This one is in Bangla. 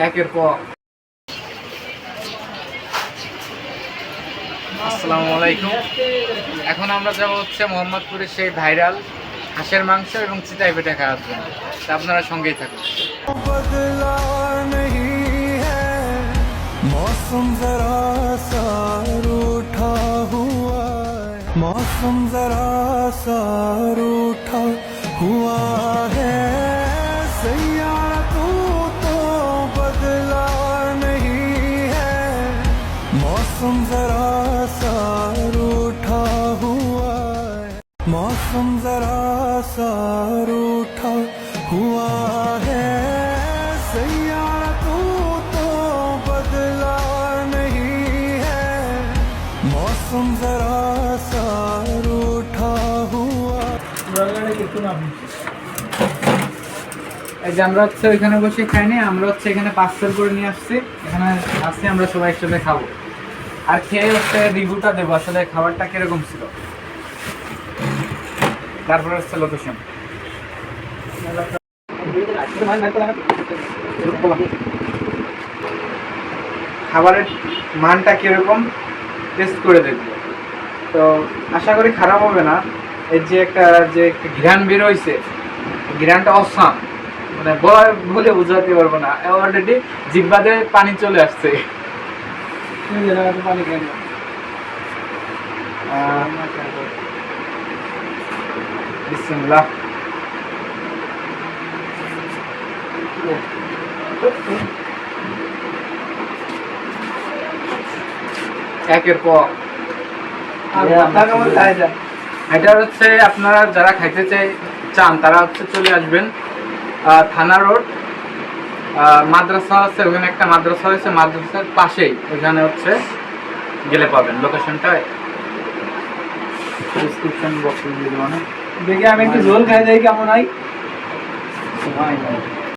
একের পর আসসালামু আলাইকুম। এখন আমরা যাব হচ্ছে মোহাম্মদপুরের সেই ভাইরাল হাঁসের মাংস এবং চিতাই পিঠা খাওয়ার জন্য। তা আপনারা সঙ্গেই থাকুন। मौसम जरा सा रूठा हुआ है, मौसम जरा सा रूठा हुआ है, सैयारा तू तो बदला नहीं है, मौसम जरा सा रूठा हुआ है, मौसम जरा सा रूठा हुआ है, सैयारा तू तो बदला नहीं है, मौसम जरा सा रूठा हुआ। এই যে আমরা হচ্ছে ওইখানে বসে খাইনি, আমরা হচ্ছে এখানে পার্সেল করে নিয়ে আসছি। এখানে আসছি আমরা সবাই একসাথে খাবো, আর খেয়ে হচ্ছে রিভিউটা দেবো আসলে খাবারটা কিরকম ছিল। তারপরে হচ্ছে লোকেশন। খাবারের মানটা কিরকম টেস্ট করে দেখবো, তো আশা করি খারাপ হবে না। এর যে একটা ঘ্রাণ বের হয়েছে, ঘ্রাণটা অসাম, মানে বলে বোঝাতে পারবো না। অলরেডি জিহ্বাতে পানি চলে আসছে। পানি কেন বিসমিল্লাহ। একের পর এটা হচ্ছে আপনারা যারা খাইতে চান তারা হচ্ছে চলে আসবেন থানা রোড, মাদ্রাসা আছে ওখানে, একটা মাদ্রাসা হয়েছে, মাদ্রাসার পাশেই ওখানে হচ্ছে গেলে পাবেন লোকেশনটা। ডিসক্রিপশন বক্সে দিয়ে দেবো না। দেখে আমি একটু ঝোল খাই যাই কেমন হয়।